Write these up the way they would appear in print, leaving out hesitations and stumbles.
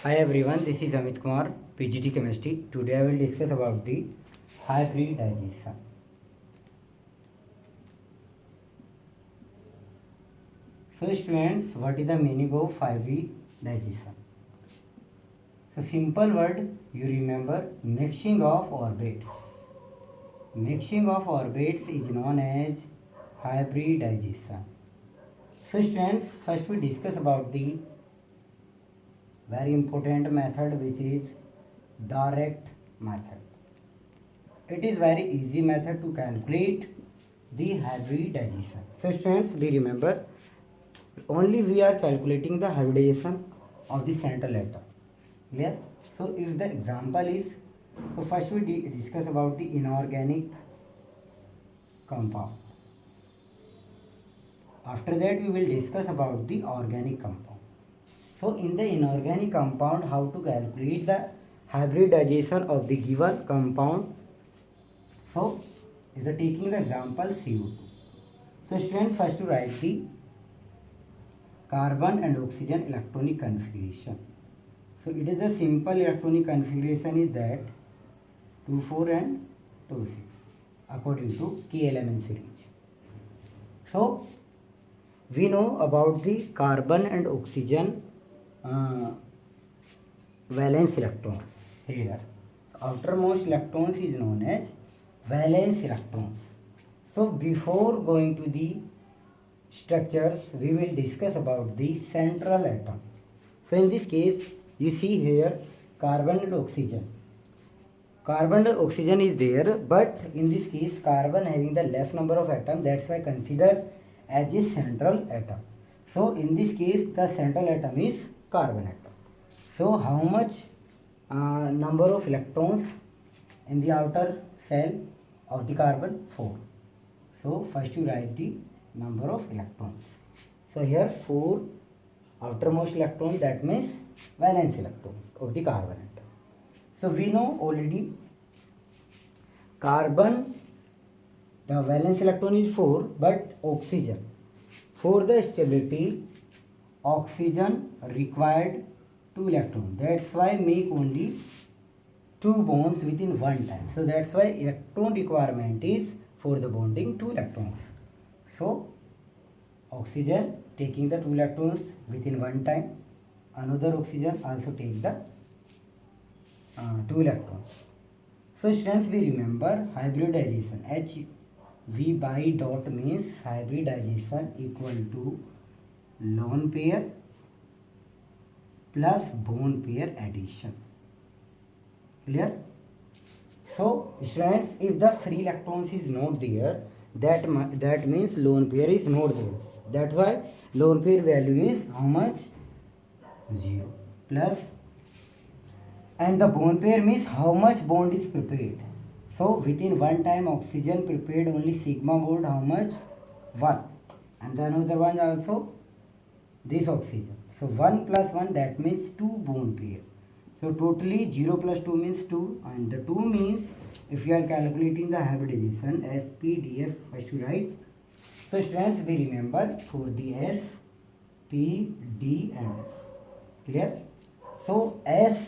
Hi everyone, this is Amit Kumar, PGT Chemistry. Today I will discuss about the hybridization. So students, what is the meaning of hybridization? So simple word, you remember mixing of orbits. Mixing of orbits is known as hybridization. So students, first we discuss about the very important method, which is direct method. It is very easy method to calculate the hybridization. So students, we remember only we are calculating the hybridization of the central atom. Clear? So if the example is, so first we discuss about the inorganic compound. After that we will discuss about the organic compound. So in the inorganic compound, how to calculate the hybridization of the given compound. So if the taking the example CO2. So students, first to write the carbon and oxygen electronic configuration. So it is a simple electronic configuration is that 2,4 and 2,6 according to K element series. So we know about the carbon and oxygen valence electrons here. Outermost electrons is known as valence electrons. So before going to the structures, we will discuss about the central atom. So in this case, you see here carbon and oxygen. Carbon and oxygen is there, but in this case carbon having the less number of atoms, that's why consider as a central atom. So in this case the central atom is carbon atom. So how much number of electrons in the outer cell of the carbon? 4. So first you write the number of electrons. So here 4 outermost electron, that means valence electrons of the carbon atom. So we know already carbon, the valence electron is 4, but oxygen, for the stability oxygen required 2 electrons. That's why make only 2 bonds within one time. So that's why electron requirement is for the bonding 2 electrons. So oxygen taking the 2 electrons within one time, another oxygen also take the 2 electrons. So students, we remember hybridization. HV by dot means hybridization equal to lone pair plus bone pair addition. Clear? So students, if the free electrons is not there, that means lone pair is not there. That's why lone pair value is how much? 0 plus, and the bond pair means how much bond is prepared. So within one time oxygen prepared only sigma bond, how much? 1, and the another one also this oxygen. So 1 plus 1, that means 2 bond pair. So totally 0 plus 2 means 2, and the 2 means if you are calculating the hybridization SPDF, first to write. So students, we remember for the S, P, D and F. Clear? So S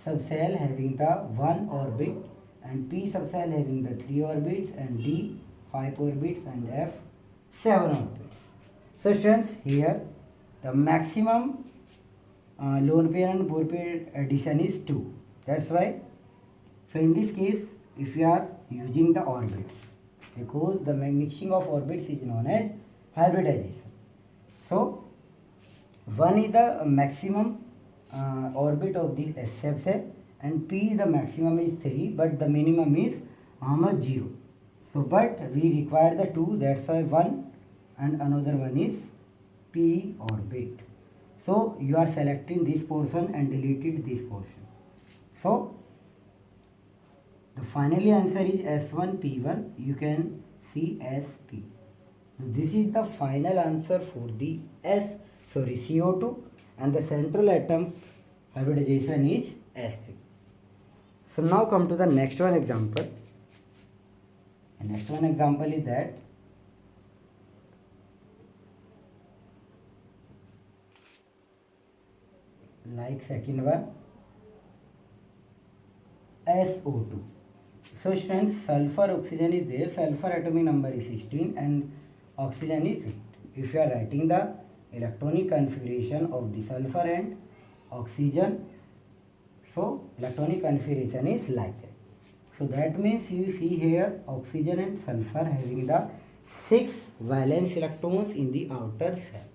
subcell having the 1 orbit, and P subcell having the 3 orbits, and D 5 orbits, and F 7 orbits. So students, here the maximum lone pair and bore pair addition is 2. That's why, so in this case if you are using the orbits, because the mixing of orbits is known as hybridization. So 1 is the maximum orbit of this S subcell, and P the maximum is 3, but the minimum is how much? 0. So but we require the 2, that's why 1, and another one is P orbit. So you are selecting this portion and deleted this portion. So the finally answer is S1P1. You can see SP. So this is the final answer for the CO2, and the central atom hybridization is S3. So now come to the next one example. The next one example is that like second one SO2. So students, sulfur oxygen is there, sulfur atomic number is 16 and oxygen is 8. If you are writing the electronic configuration of the sulfur and oxygen, so electronic configuration is like that. So that means you see here oxygen and sulfur having the 6 valence electrons in the outer shell.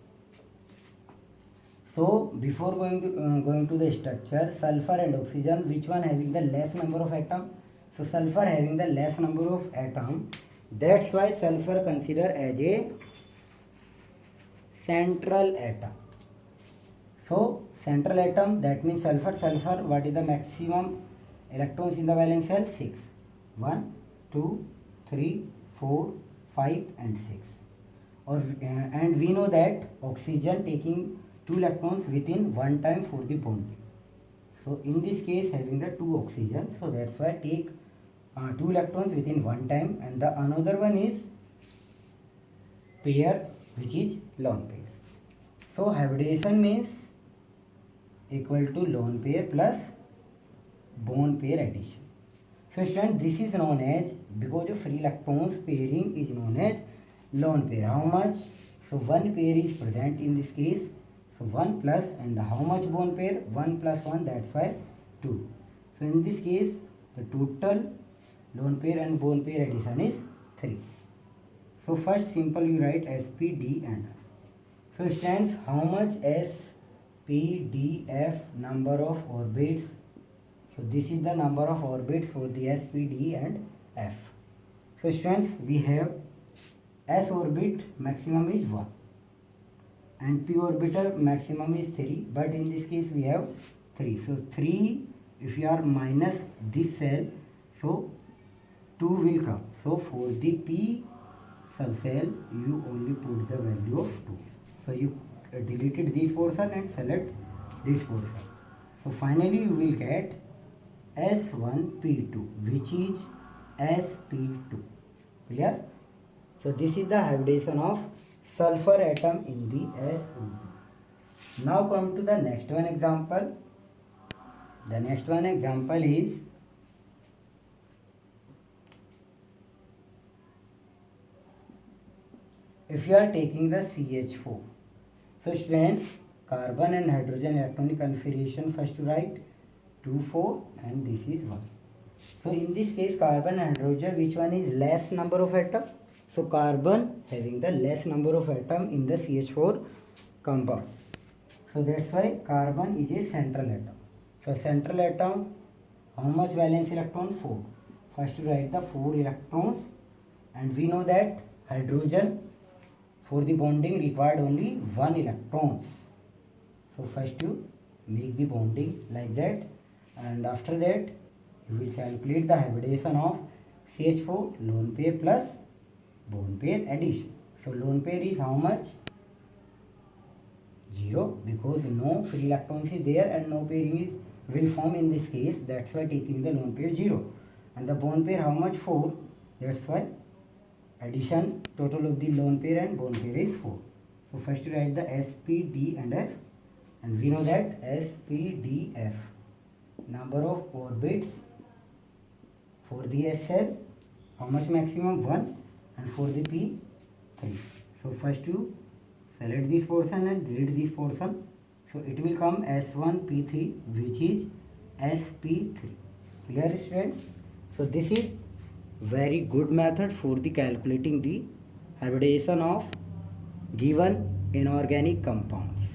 So before going to the structure, sulfur and oxygen, which one having the less number of atom? So sulfur having the less number of atom. That's why sulfur considered as a central atom. So central atom, that means sulfur. Sulfur, what is the maximum electrons in the valence shell? 6. 1, 2, 3, 4, 5 and 6. And we know that oxygen taking 2 electrons within one time for the bonding. So in this case having the 2 oxygen, so that's why take 2 electrons within one time, and the another one is pair, which is lone pair. So hybridization means equal to lone pair plus bone pair addition. So students, this is known as, because of free electrons pairing is known as lone pair. How much? So one pair is present in this case, so 1 plus, and how much bone pair? 1 plus 1, that's why 2. So in this case the total lone pair and bone pair addition is 3. So first simple you write sp, d and f. So stands how much sp, d, f number of orbits. So this is the number of orbits for the sp, d and f. So students, we have s orbit maximum is 1 and p orbital maximum is 3, but in this case we have 3. So 3, if you are minus this cell, so 2 will come. So for the p subcell you only put the value of 2. So you deleted this portion and select this portion. So finally you will get S1P2, which is sp2. Clear? So this is the hybridization of sulfur atom in the SO2. Now come to the next one example. The next one example is if you are taking the CH4. So students, carbon and hydrogen electronic configuration first to write 2, 4 and this is 1. So in this case carbon and hydrogen, which one is less number of atom? So carbon having the less number of atom in the CH4 compound. So that's why carbon is a central atom. So central atom, how much valence electron? 4. First to write the 4 electrons, and we know that hydrogen for the bonding required only 1 electron. So first you make the bonding like that, and after that you will calculate the hybridization of CH4 lone pair plus bone pair addition. So lone pair is how much? 0, because no free electrons is there and no pairing will form in this case. That's why taking the lone pair 0. And the bone pair how much? 4. That's why addition total of the lone pair and bone pair is 4. So first you write the sp, d and f, and we know that sp, d, f number of orbits for the S cell, how much maximum? 1, and for the p 3. So first you select this portion and delete this portion, so it will come S1P3, which is sp3. Clear students? So this is very good method for the calculating the hybridization of given inorganic compounds.